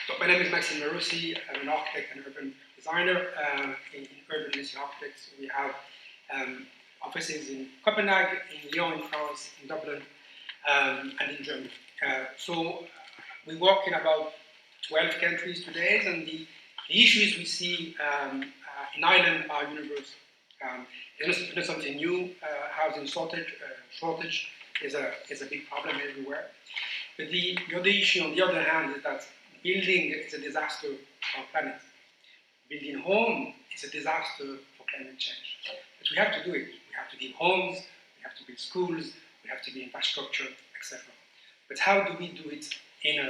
So my name is Maxime Laroussi. I'm an architect and urban designer in Urban Residential Architects. We have offices in Copenhagen, in Lyon in France, in Dublin, and in Germany. So we work in about 12 countries today, and the issues we see in Ireland are universal. It's not something new. Housing shortage is a big problem everywhere. But the other issue, on the other hand, is that building is a disaster for our planet. Building home is a disaster for climate change. But we have to do it. We have to build homes, we have to build schools, we have to build infrastructure, etc. But how do we do it in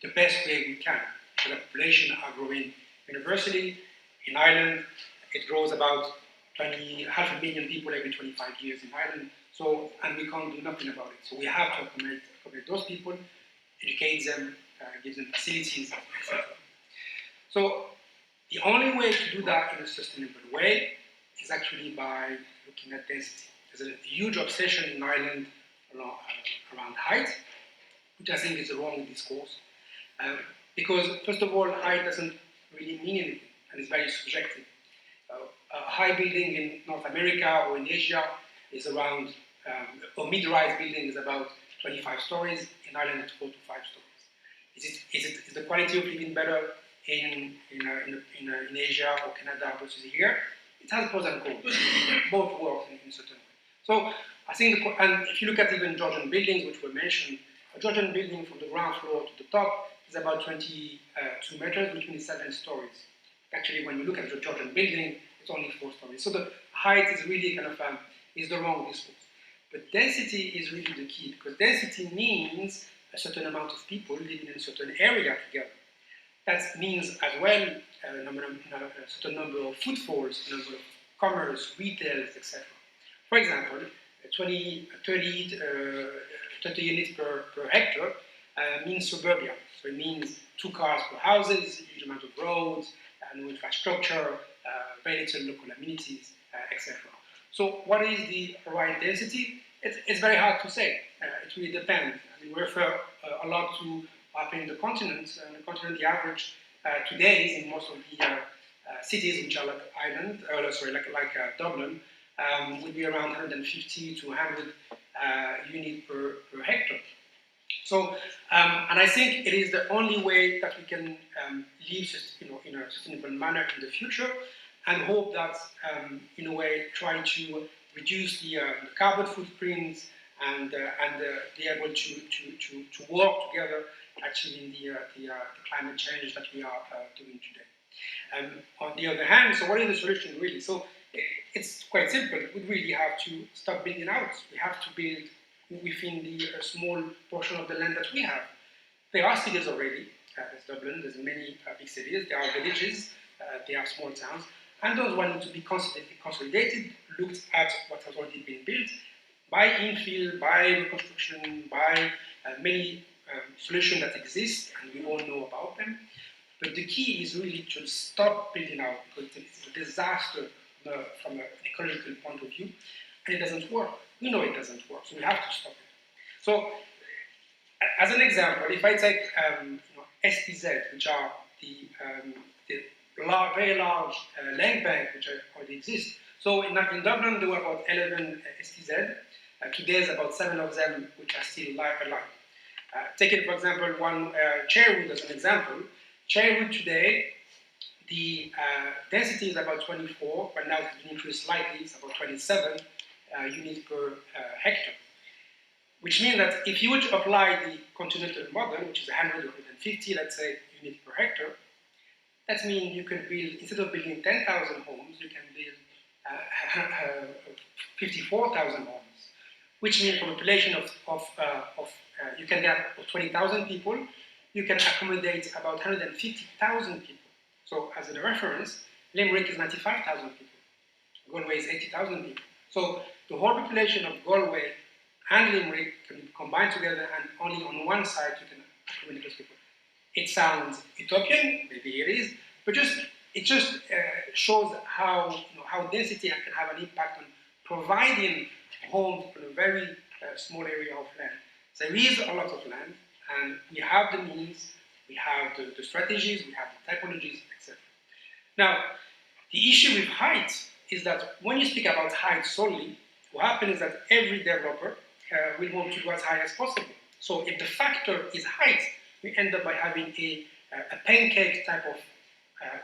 the best way we can? So the population are growing universally. In Ireland, it grows about 500,000 people every 25 years in Ireland. So, and we can't do nothing about it. So we have to accommodate those people, educate them, give them facilities, etc. So the only way to do that in a sustainable way is actually by looking at density. There's a huge obsession in Ireland around height, which I think is the wrong discourse. Because, first of all, height doesn't really mean anything, and it's very subjective. A high building in North America or in Asia is around, or mid-rise building is about 25 stories. In Ireland, it's 4 to 5 stories. Is the quality of living better in Asia or Canada versus here? It has pros and cons. Both work in certain way. So I think, and if you look at even Georgian buildings, which were mentioned, a Georgian building from the ground floor to the top is about 22 meters, which means 7 stories. Actually, when you look at the Georgian building, it's only 4 stories. So the height is really kind of is the wrong discourse. But density is really the key, because density means a certain amount of people living in a certain area together. That means as well a certain number of footfalls, a number of commerce, retail, etc. For example, 30 units per hectare means suburbia. So it means 2 cars per houses, a huge amount of roads, no infrastructure, very little local amenities, etc. So what is the right density? It's very hard to say. It really depends. I mean, we refer a lot to up in the continent. And the continent, the average today is in most of the cities which are like Ireland, like Dublin, would be around 150 to 100 units per hectare. So, and I think it is the only way that we can live, in a sustainable manner in the future, and hope that, in a way, try to reduce the carbon footprint and be able to work together actually in the climate change that we are doing today. On the other hand, so what is the solution really? So it's quite simple. We really have to stop building out. We have to build within the small portion of the land that we have. There are cities already. There's Dublin, there's many big cities. There are villages, there are small towns. And those want to be consolidated, looked at what has already been built by infill, by reconstruction, by many solutions that exist, and we all know about them. But the key is really to stop building out, because it's a disaster from an ecological point of view, and it doesn't work. We know it doesn't work, so we have to stop it. So, as an example, if I take STZ, which are the very large land bank which already exist. So in Dublin, there were about 11 STZ. Today, there's about 7 of them which are still alive. Taking, for example, one Cherrywood as an example. Cherrywood today, the density is about 24, but now it's been increased slightly. It's about 27 units per hectare. Which means that if you were to apply the continental model, which is 150, let's say, units per hectare, that means you can build, instead of building 10,000 homes, you can build 54,000 homes, which means from a population you can get 20,000 people, you can accommodate about 150,000 people. So as a reference, Limerick is 95,000 people, Galway is 80,000 people. So the whole population of Galway and Limerick can be combined together, and only on one side you can accommodate those people. It sounds utopian, maybe it is, but it just shows how density can have an impact on providing homes on a very small area of land. There is a lot of land, and we have the means, we have the strategies, we have the typologies, etc. Now, the issue with height is that when you speak about height solely, what happens is that every developer will want to go as high as possible. So if the factor is height, we end up by having a pancake type of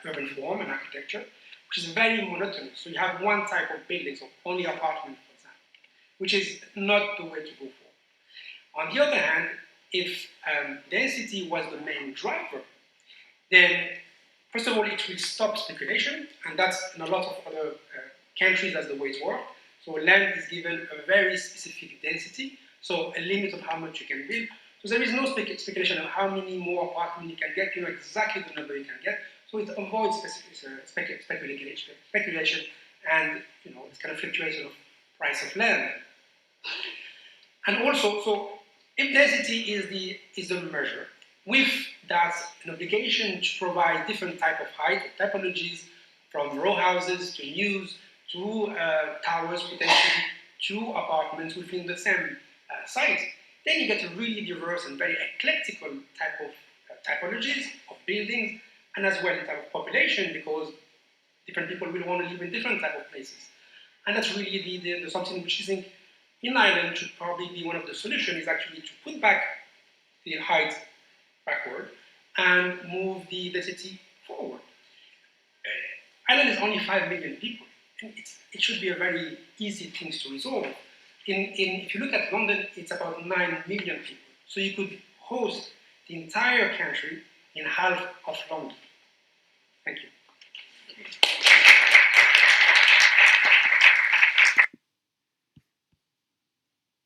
urban form and architecture, which is very monotonous. So you have one type of building, so only apartment, for example, which is not the way to go for. On the other hand, if density was the main driver, then first of all, it will stop speculation, and that's in a lot of other countries, that's the way it works. So land is given a very specific density, so a limit of how much you can build. So there is no speculation of how many more apartments you can get, you know exactly the number you can get. So it avoids speculation and this kind of fluctuation of price of land. And also, so if density is the measure, with that an obligation to provide different type of height typologies, from row houses to mews to towers potentially to apartments within the same site, then you get a really diverse and very eclectical type of typologies of buildings, and as well in type of population, because different people will want to live in different type of places. And that's really the something which I think in Ireland should probably be one of the solutions, is actually to put back the height backward and move the density forward. Ireland is only 5 million people. It should be a very easy thing to resolve. If you look at London, it's about 9 million people. So you could host the entire country in half of London. Thank you.